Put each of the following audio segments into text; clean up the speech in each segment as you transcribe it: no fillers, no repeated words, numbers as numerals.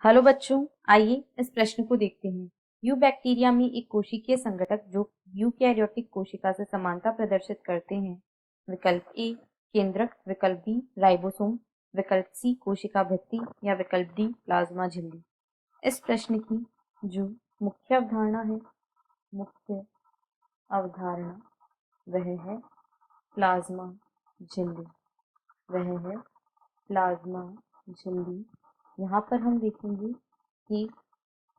Hello बच्चों, आइए इस प्रश्न को देखते हैं। यूबैक्टीरिया में एक कोशिकीय संघटक जो यूकैरियोटिक कोशिका से समानता प्रदर्शित करते हैं। विकल्प ए केंद्रक, विकल्प बी राइबोसोम, विकल्प सी कोशिका भित्ति या विकल्प डी प्लाज्मा झिल्ली। इस प्रश्न की जो मुख्य अवधारणा है वह है प्लाज्मा झिल्ली। यहाँ पर हम देखेंगे कि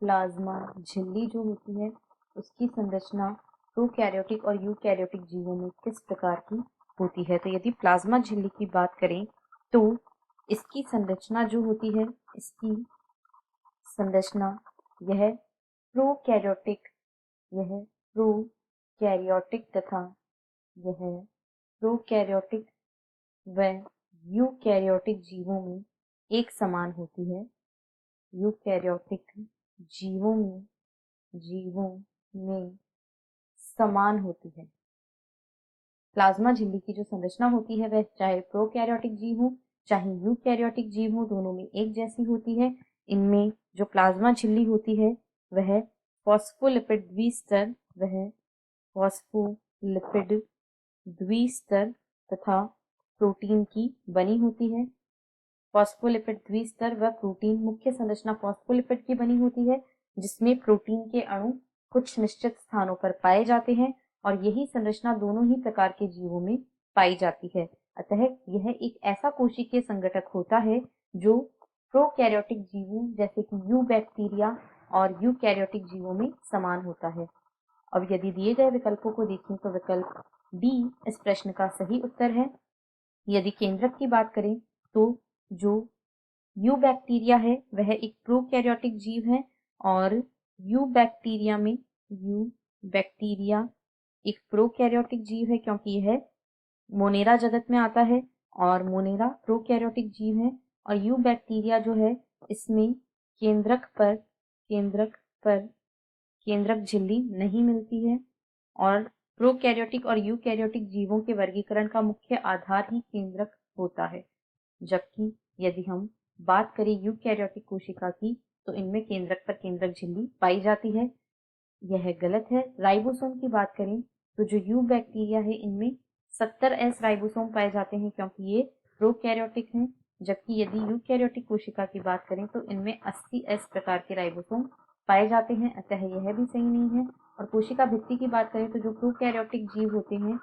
प्लाज्मा झिल्ली जो होती है उसकी संरचना प्रोकैरियोटिक और यूकैरियोटिक जीवों में किस प्रकार की होती है। तो यदि प्लाज्मा झिल्ली की बात करें तो इसकी संरचना जो होती है यह प्रोकैरियोटिक व यूकैरियोटिक जीवों में एक समान होती है। प्लाज्मा झिल्ली की जो संरचना होती है वह चाहे प्रोकैरियोटिक जीव हो चाहे यूकैरियोटिक जीव हो, दोनों में एक जैसी होती है। इनमें जो प्लाज्मा झिल्ली होती है वह फॉस्फोलिपिड द्विस्तर तथा प्रोटीन की बनी होती है। फॉस्फोलिपिड द्विस्तर व प्रोटीन, मुख्य संरचना फॉस्फोलिपिड की बनी होती है जिसमें प्रोटीन के अणु कुछ निश्चित स्थानों पर पाए जाते हैं और यही संरचना दोनों ही प्रकार के जीवों में पाई जाती है। अतः यह एक ऐसा कोशिकीय संघटक होता है जो प्रोकैरियोटिक जीवों जैसे कि यूबैक्टीरिया और यूकैरियोटिक जीवों में समान होता है। अब यदि दिए गए विकल्पों को देखें तो विकल्प डी इस प्रश्न का सही उत्तर है। यदि केंद्रक की बात करें तो जो यूबैक्टीरिया है वह एक प्रोकैरियोटिक जीव है और यूबैक्टीरिया एक प्रोकैरियोटिक जीव है क्योंकि यह मोनेरा जगत में आता है और मोनेरा प्रोकैरियोटिक जीव है। और यूबैक्टीरिया जो है इसमें केंद्रक झिल्ली नहीं मिलती है और प्रोकैरियोटिक और यूकैरियोटिक जीवों के वर्गीकरण का मुख्य आधार ही केंद्रक होता है। जबकि यदि हम बात करें यूकैरियोटिक कोशिका की तो इनमें केंद्रक पर केंद्रक झिल्ली पाई जाती है। यह गलत है। राइबोसोम की बात करें तो जो यूबैक्टीरिया है इनमें 70S राइबोसोम पाए जाते हैं क्योंकि ये प्रोकैरियोटिक हैं। जबकि यदि यूकैरियोटिक कोशिका की बात करें तो इनमें 80S प्रकार के राइबोसोम पाए जाते हैं, अतः यह भी सही नहीं है। और कोशिका भित्ति की बात करें तो जो प्रोकैरियोटिक जीव होते हैं,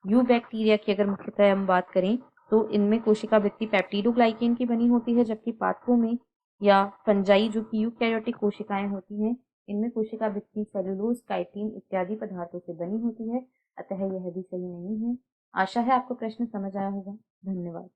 यूबैक्टीरिया की अगर मुख्यतः हम बात करें तो इनमें कोशिका भित्ति पेप्टिडोग्लाइकेन की बनी होती है, जबकि पादपों में या फंजाई जो कि यूकैरियोटिक कोशिकाएं होती हैं इनमें कोशिका भित्ति सेलुलोज, काइटिन इत्यादि पदार्थों से बनी होती है, अतः यह भी सही नहीं है। आशा है आपको प्रश्न समझ आया होगा। धन्यवाद।